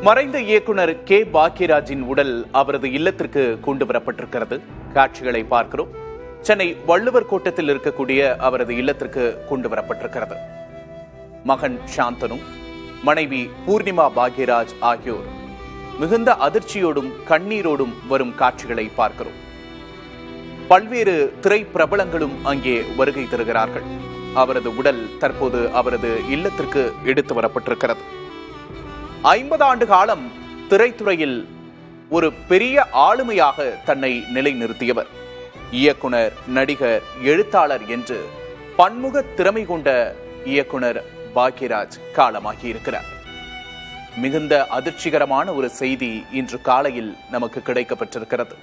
மறைந்த இயக்குனர் கே பாக்யராஜின் உடல் அவரது இல்லத்திற்கு கொண்டு வரப்பட்டிருக்கிறது. காட்சிகளை பார்க்கிறோம். சென்னை வள்ளுவர் கோட்டத்தில் இருக்கக்கூடிய அவரது இல்லத்திற்கு கொண்டு வரப்பட்டிருக்கிறது. மகன் சாந்தனும் மனைவி பூர்ணிமா பாக்யராஜ் ஆகியோர் மிகுந்த அதிர்ச்சியோடும் கண்ணீரோடும் வரும் காட்சிகளை பார்க்கிறோம். பல்வேறு திரை பிரபலங்களும் அங்கே வருகை தருகிறார்கள். அவரது உடல் தற்போது அவரது இல்லத்திற்கு எடுத்து வரப்பட்டிருக்கிறது. 50 ஆண்டு காலம் திரைத்துறையில் ஒரு பெரிய ஆளுமையாக தன்னை நிலைநிறுத்தியவர். இயக்குனர், நடிகர், எழுத்தாளர் என்று பன்முக திறமை கொண்ட இயக்குனர் பாக்யராஜ் காலமாகி இருக்கிறார். மிகுந்த அதிர்ச்சிகரமான ஒரு செய்தி இன்று காலையில் நமக்கு கிடைக்கப்பட்டிருக்கிறது.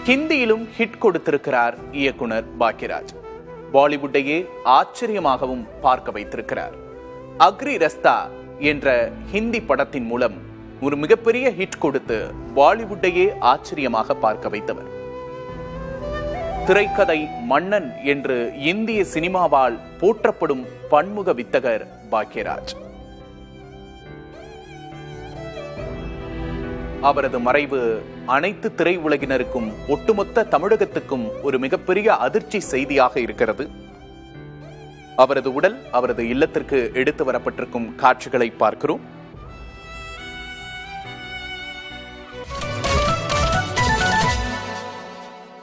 ஹிந்தியிலும் ஹிட் கொடுத்திருக்கிறார் இயக்குனர் பாக்யராஜ். பாலிவுட்டையே ஆச்சரியமாகவும் பார்க்க வைத்திருக்கிறார். அக்ரி ரஸ்தா என்ற ஹிந்தி படத்தின் மூலம் ஒரு மிகப்பெரிய ஹிட் கொடுத்து பாலிவுட்டையே ஆச்சரியமாக பார்க்க வைத்தவர். திரைக்கதை மன்னன் என்று இந்திய சினிமாவால் போற்றப்படும் பன்முக வித்தகர் பாக்யராஜ். அவரது மறைவு அனைத்து திரையுலகினருக்கும் ஒட்டுமொத்த தமிழகத்துக்கும் ஒரு மிகப்பெரிய அதிர்ச்சி செய்தியாக இருக்கிறது. அவரது உடல் அவரது இல்லத்திற்கு எடுத்து வரப்பட்டிருக்கும் காட்சிகளை பார்க்கிறோம்.